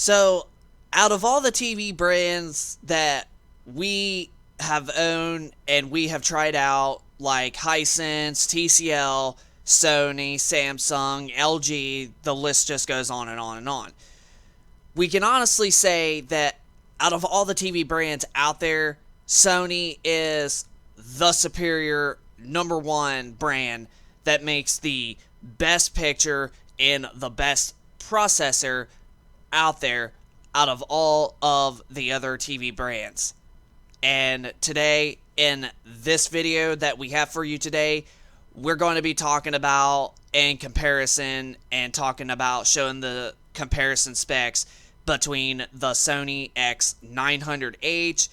So, out of all the TV brands that we have owned and we have tried out, like Hisense, TCL, Sony, Samsung, LG, the list just goes on and on and on. We can honestly say that out of all the TV brands out there, Sony is the superior number one brand that makes the best picture and the best processor out there out of all of the other TV brands. And today, in this video that we have for you today, we're going to be talking about in comparison and talking about showing the comparison specs between the Sony X900H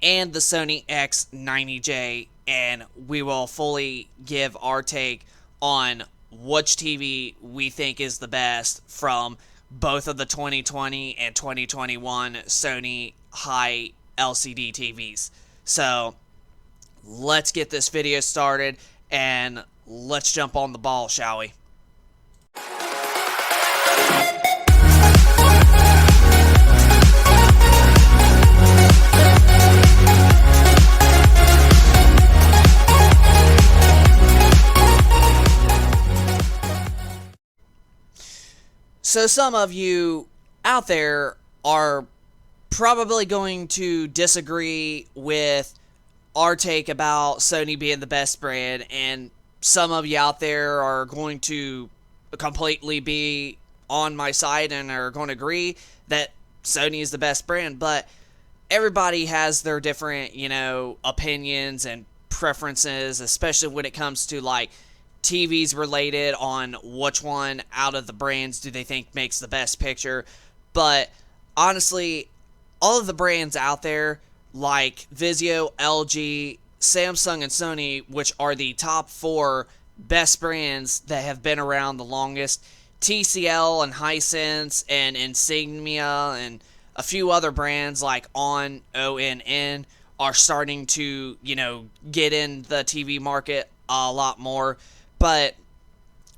and the Sony X90J, and we will fully give our take on which TV we think is the best from both of the 2020 and 2021 Sony high LCD TVs. So let's get this video started and let's jump on the ball, shall we? So some of you out there are probably going to disagree with our take about Sony being the best brand, and some of you out there are going to completely be on my side and are going to agree that Sony is the best brand. But everybody has their different, opinions and preferences, especially when it comes to like TVs related on which one out of the brands do they think makes the best picture. But honestly, all of the brands out there like Vizio, LG, Samsung, and Sony, which are the top four best brands that have been around the longest, TCL and Hisense and Insignia and a few other brands like ONN are starting to, get in the TV market a lot more. But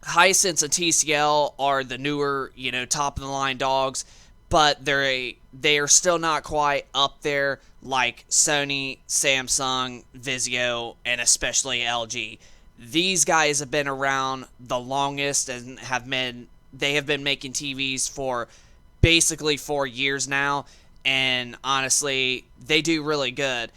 Hisense and TCL are the newer, top of the line dogs, but they are still not quite up there like Sony, Samsung, Vizio, and especially LG. These guys have been around the longest and have been making TVs for basically 4 years now, and honestly, they do really good.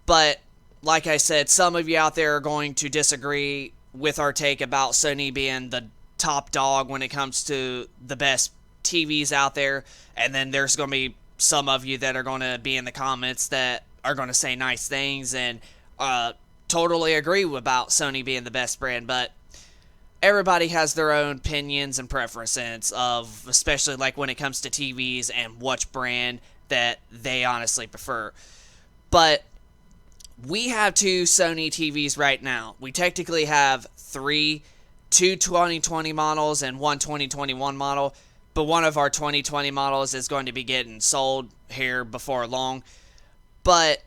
But like I said, some of you out there are going to disagree with our take about Sony being the top dog when it comes to the best TVs out there, and then there's going to be some of you that are going to be in the comments that are going to say nice things and totally agree about Sony being the best brand. But everybody has their own opinions and preferences of, especially like when it comes to TVs and which brand that they honestly prefer. But we have two Sony TVs right now. We technically have two 2020 models and one 2021 model, but one of our 2020 models is going to be getting sold here before long. But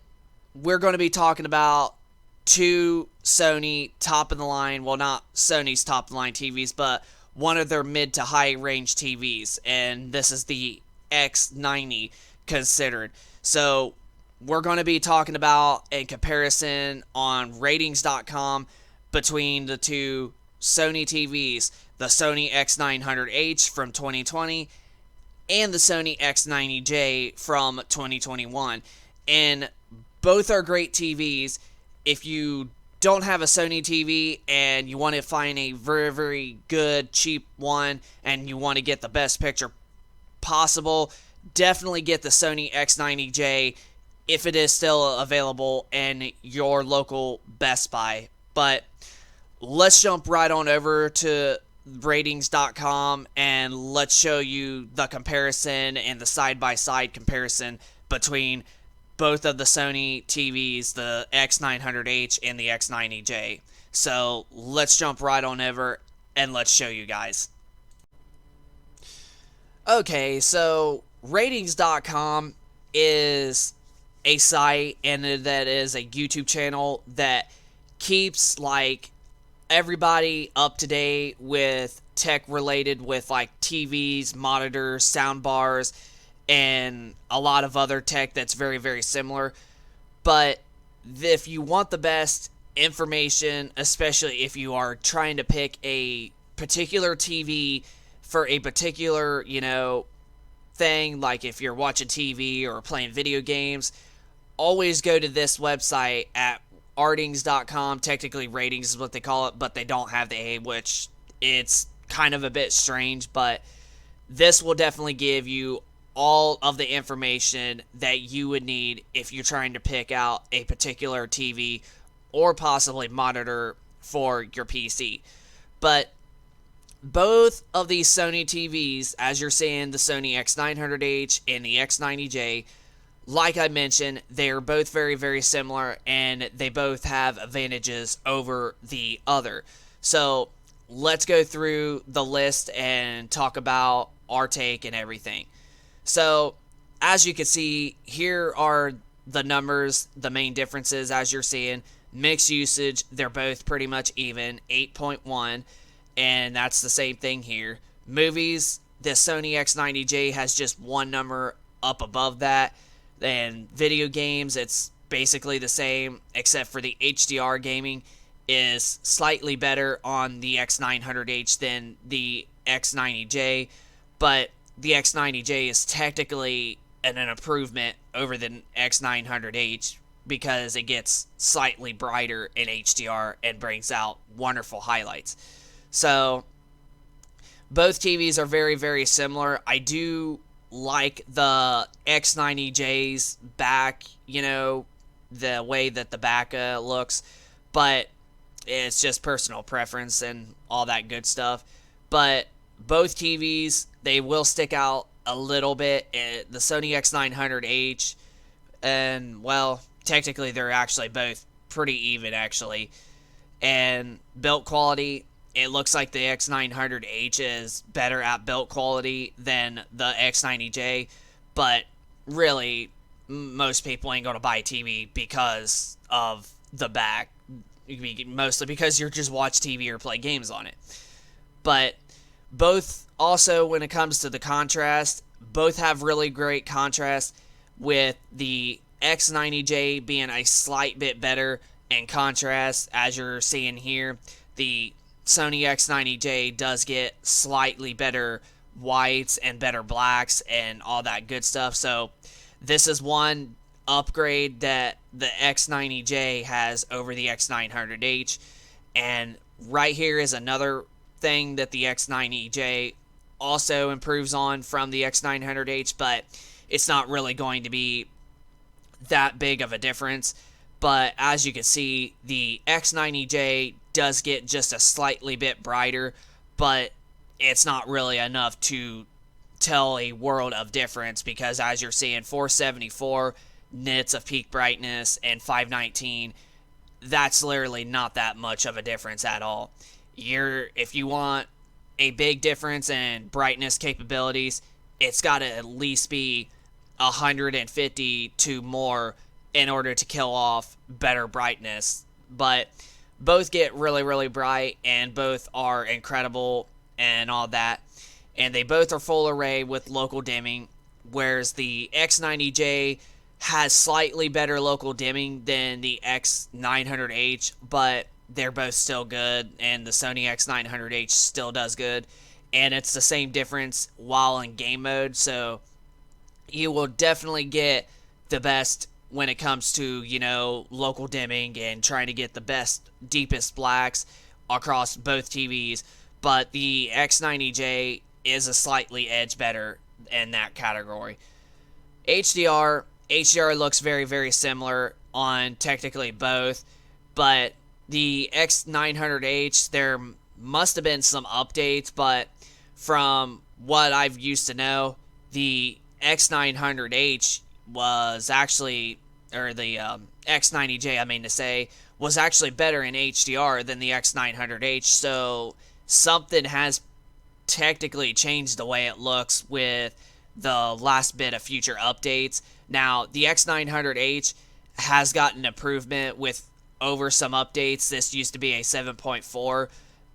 we're going to be talking about two Sony top-of-the-line, well, not Sony's top-of-the-line TVs, but one of their mid to high-range TVs, and this is the X90 considered. So we're going to be talking about a comparison on ratings.com between the two Sony TVs, the Sony X900H from 2020 and the Sony X90J from 2021. And both are great TVs. If you don't have a Sony TV and you want to find a very, very good, cheap one and you want to get the best picture possible, definitely get the Sony X90J if it is still available in your local Best Buy. But let's jump right on over to ratings.com and let's show you the comparison and the side-by-side comparison between both of the Sony TVs, the X900H and the X90J. So let's jump right on over and let's show you guys. Okay, so ratings.com is a site and that is a YouTube channel that keeps like everybody up to date with tech related with like TVs, monitors, sound bars. and a lot of other tech that's very, very similar. But if you want the best information, especially if you are trying to pick a particular TV for a particular, thing, like if you're watching TV or playing video games, always go to this website at artings.com. Technically, ratings is what they call it, but they don't have the A, which it's kind of a bit strange, but this will definitely give you all of the information that you would need if you're trying to pick out a particular TV or possibly monitor for your PC. But both of these Sony TVs, as you're seeing, the Sony X900H and the X90J, like I mentioned, they are both very, very similar, and they both have advantages over the other. So let's go through the list and talk about our take and everything. So as you can see, here are the numbers, the main differences as you're seeing. Mixed usage, they're both pretty much even, 8.1. And that's the same thing here. Movies, the Sony X90J has just one number up above that. And video games, it's basically the same, except for the HDR gaming is slightly better on the X900H than the X90J. But the X90J is technically an improvement over the X900H because it gets slightly brighter in HDR and brings out wonderful highlights. So, both TVs are very, very similar. I do like the X90J's back, the way that the back looks, but it's just personal preference and all that good stuff. But both TVs, they will stick out a little bit. The Sony X900H, and, well, technically they're actually both pretty even, actually. And build quality, it looks like the X900H is better at build quality than the X90J, but really, most people ain't going to buy a TV because of the back, mostly because you're just watch TV or play games on it. But both, also, when it comes to the contrast, both have really great contrast, with the X90J being a slight bit better in contrast, as you're seeing here. The Sony X90J does get slightly better whites and better blacks and all that good stuff. So this is one upgrade that the X90J has over the X900H. And right here is another thing that the X90J also improves on from the X900H, but it's not really going to be that big of a difference. But as you can see, the X90J does get just a slightly bit brighter, but it's not really enough to tell a world of difference, because as you're seeing, 474 nits of peak brightness and 519, that's literally not that much of a difference at all. If you want a big difference in brightness capabilities, it's got to at least be 150 to more in order to kill off better brightness. But both get really, really bright, and both are incredible and all that. And they both are full array with local dimming, whereas the X90J has slightly better local dimming than the X900H, but they're both still good, and the Sony X900H still does good. And it's the same difference while in game mode, so you will definitely get the best when it comes to, local dimming and trying to get the best, deepest blacks across both TVs. But the X90J is a slightly edge better in that category. HDR looks very, very similar on technically both, but the X900H, there must have been some updates, but from what I've used to know, the X900H was actually, or the X90J, I mean to say, was actually better in HDR than the X900H, so something has technically changed the way it looks with the last bit of future updates. Now, the X900H has gotten improvement with over some updates. This used to be a 7.4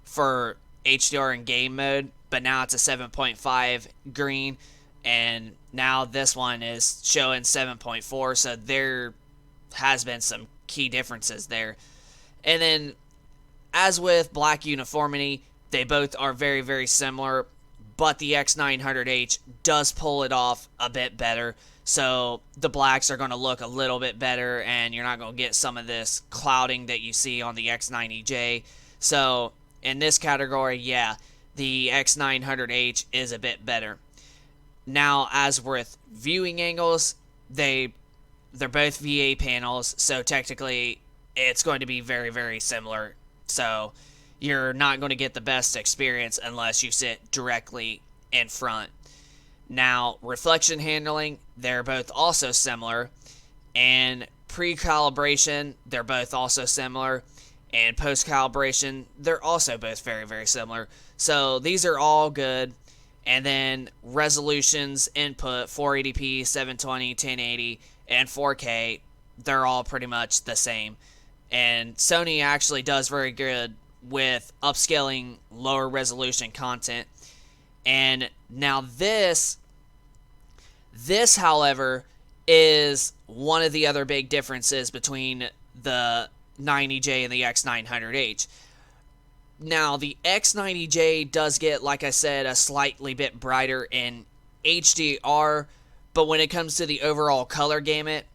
for HDR and game mode, but now it's a 7.5 green. and now this one is showing 7.4, so there has been some key differences there. And then, as with black uniformity, they both are very, very similar, but the X900H does pull it off a bit better. So the blacks are going to look a little bit better, and you're not going to get some of this clouding that you see on the X90J. So in this category, yeah, the X900H is a bit better. Now, as with viewing angles, they're both VA panels, so technically it's going to be very, very similar. So you're not going to get the best experience unless you sit directly in front. Now, reflection handling, they're both also similar. And pre-calibration, they're both also similar. And post-calibration, they're also both very, very similar. So these are all good. And then resolutions, input, 480p, 720, 1080, and 4K, they're all pretty much the same. And Sony actually does very good with upscaling lower resolution content. And now this, however, is one of the other big differences between the 90J and the X900H. Now, the X90J does get, like I said, a slightly bit brighter in HDR, but when it comes to the overall color gamut,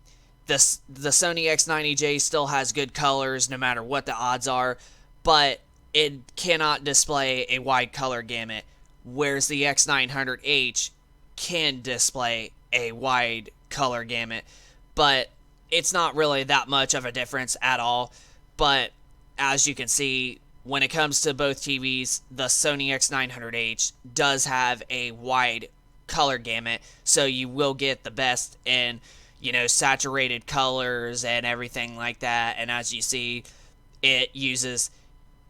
the Sony X90J still has good colors no matter what the odds are, but it cannot display a wide color gamut, whereas the X900H can display a wide color gamut, but it's not really that much of a difference at all. But as you can see, when it comes to both TVs, the Sony X900H does have a wide color gamut, so you will get the best in, saturated colors and everything like that. And as you see, it uses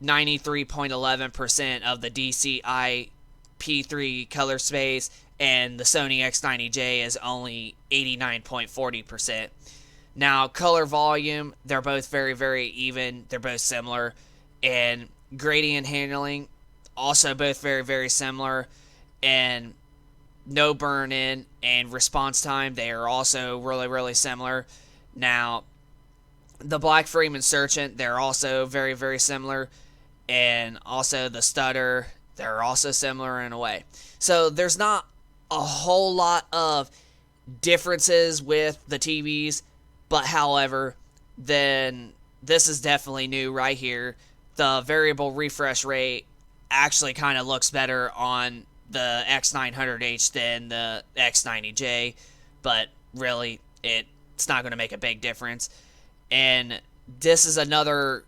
93.11% of the DCI P3 color space, and the Sony X90J is only 89.40%. Now, color volume, they're both very, very even. They're both similar. And gradient handling, also both very, very similar. And no burn-in and response time, they are also really, really similar. Now, the black frame insertion, they're also very, very similar. And also the stutter, they're also similar in a way. So there's not a whole lot of differences with the TVs, but however, then this is definitely new right here. The variable refresh rate actually kind of looks better on the X900H than the X90J, but really it's not going to make a big difference. And this is another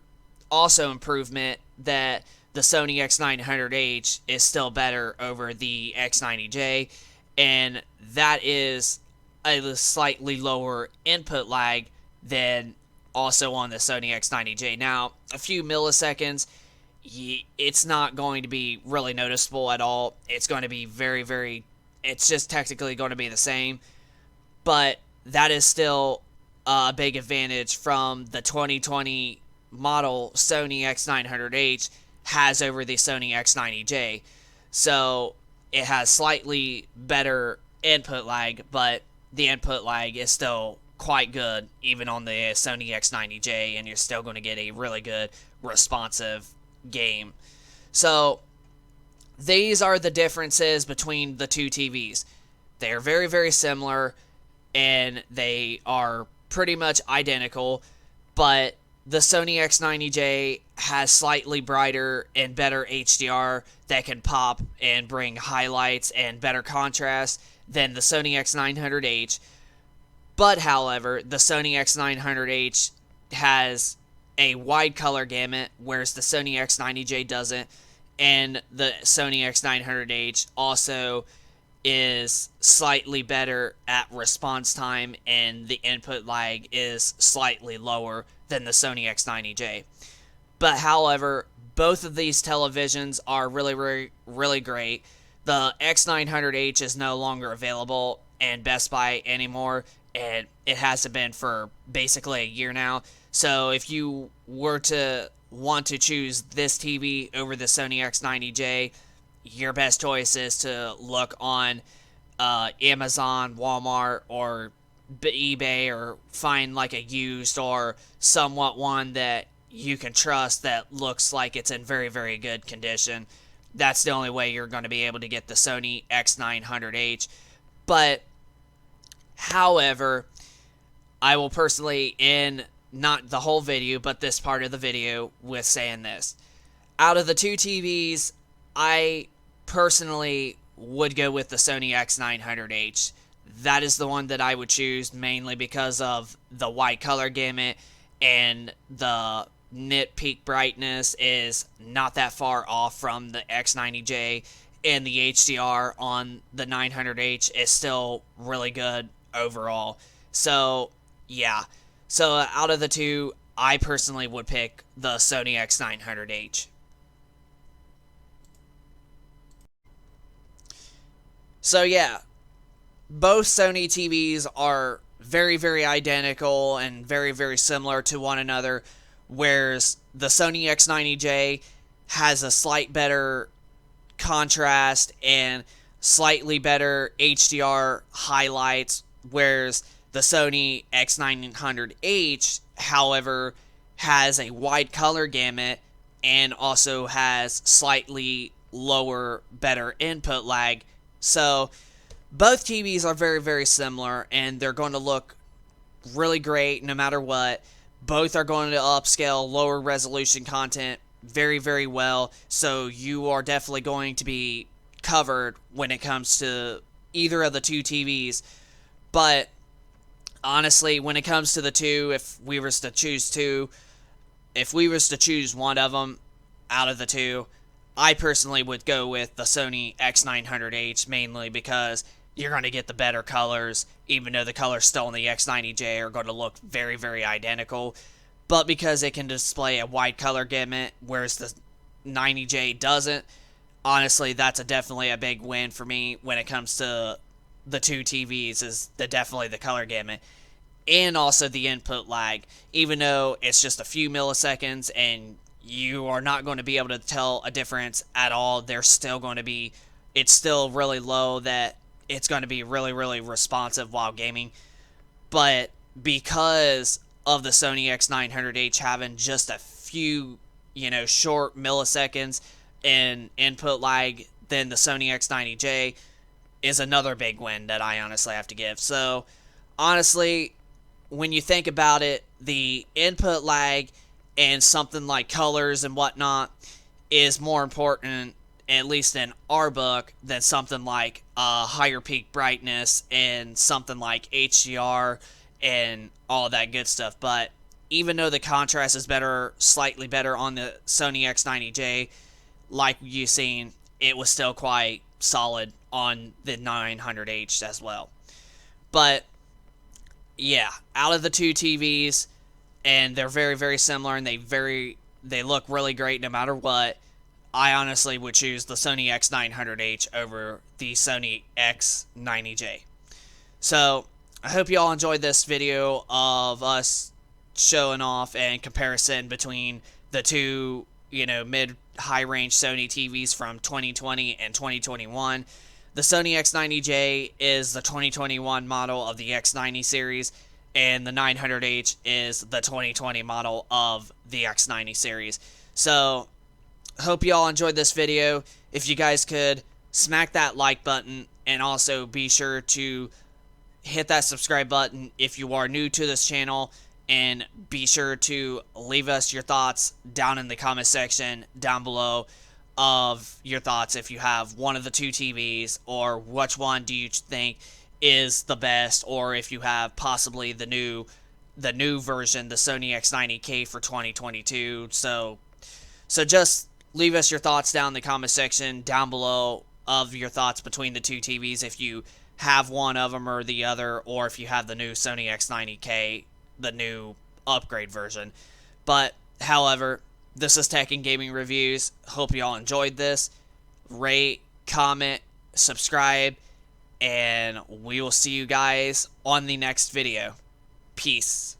also improvement, that the Sony X900H is still better over the X90J, and that is a slightly lower input lag than also on the Sony X90J. Now, a few milliseconds, it's not going to be really noticeable at all. It's going to be very, very, it's just technically going to be the same, but that is still a big advantage from the 2020 model Sony X900H has over the Sony X90J. So it has slightly better input lag, but the input lag is still quite good even on the Sony X90J, and you're still going to get a really good responsive game. So these are the differences between the two TVs. They are very, very similar, and they are pretty much identical, but the Sony X90J has slightly brighter and better HDR that can pop and bring highlights and better contrast than the Sony X900H. But however, the Sony X900H has a wide color gamut, whereas the Sony X90J doesn't. And the Sony X900H also is slightly better at response time, and the input lag is slightly lower than the Sony X90J. But however, both of these televisions are really, really, really great. The X900H is no longer available in Best Buy anymore, and it hasn't been for basically a year now. So if you were to want to choose this TV over the Sony X90J, your best choice is to look on Amazon, Walmart, or eBay, or find like a used or somewhat one that you can trust that looks like it's in very, very good condition. That's the only way you're going to be able to get the Sony X900H. But, however, I will personally end not the whole video, but this part of the video with saying this. Out of the two TVs, I personally would go with the Sony X900H. That is the one that I would choose, mainly because of the white color gamut, and the nit peak brightness is not that far off from the X90J, and the HDR on the 900H is still really good overall. So, yeah. So, out of the two, I personally would pick the Sony X900H. So, yeah, both Sony TVs are very, very identical and very, very similar to one another, whereas the Sony X90J has a slight better contrast and slightly better HDR highlights, whereas the Sony X900H, however, has a wide color gamut and also has slightly lower, better input lag. So, both TVs are very, very similar, and they're going to look really great no matter what. Both are going to upscale lower resolution content very, very well, so you are definitely going to be covered when it comes to either of the two TVs. But honestly, when it comes to the two, if we was to choose one of them out of the two, I personally would go with the Sony X900H, mainly because you're going to get the better colors, even though the colors still in the X90J are going to look very, very identical. But because it can display a wide color gamut, whereas the 90J doesn't, honestly, that's definitely a big win for me when it comes to the two TVs, is definitely the color gamut. And also the input lag, even though it's just a few milliseconds and you are not going to be able to tell a difference at all. It's still really low, that it's going to be really, really responsive while gaming. But because of the Sony X900H having just a few, short milliseconds in input lag, then the Sony X90J is another big win that I honestly have to give. So, honestly, when you think about it, the input lag and something like colors and whatnot is more important, at least in our book, than something like higher peak brightness and something like HDR and all that good stuff. But even though the contrast is slightly better on the Sony X90J, like you've seen, it was still quite solid on the 900H as well. But yeah, out of the two TVs, and they're very, very similar, and they look really great no matter what, I honestly would choose the Sony X900H over the Sony X90J. So, I hope you all enjoyed this video of us showing off and comparison between the two, mid-high range Sony TVs from 2020 and 2021. The Sony X90J is the 2021 model of the X90 series, and the 900H is the 2020 model of the X90 series. So, hope you all enjoyed this video. If you guys could, smack that like button, and also be sure to hit that subscribe button if you are new to this channel, and be sure to leave us your thoughts down in the comment section down below of your thoughts, if you have one of the two TVs, or which one do you think is the best, or if you have possibly the new version, the Sony X90K for 2022. So just leave us your thoughts down in the comment section down below of your thoughts between the two TVs, if you have one of them or the other, or if you have the new Sony X90K, the new upgrade version. But, however, this is Tech and Gaming Reviews. Hope you all enjoyed this. Rate, comment, subscribe, and we will see you guys on the next video. Peace.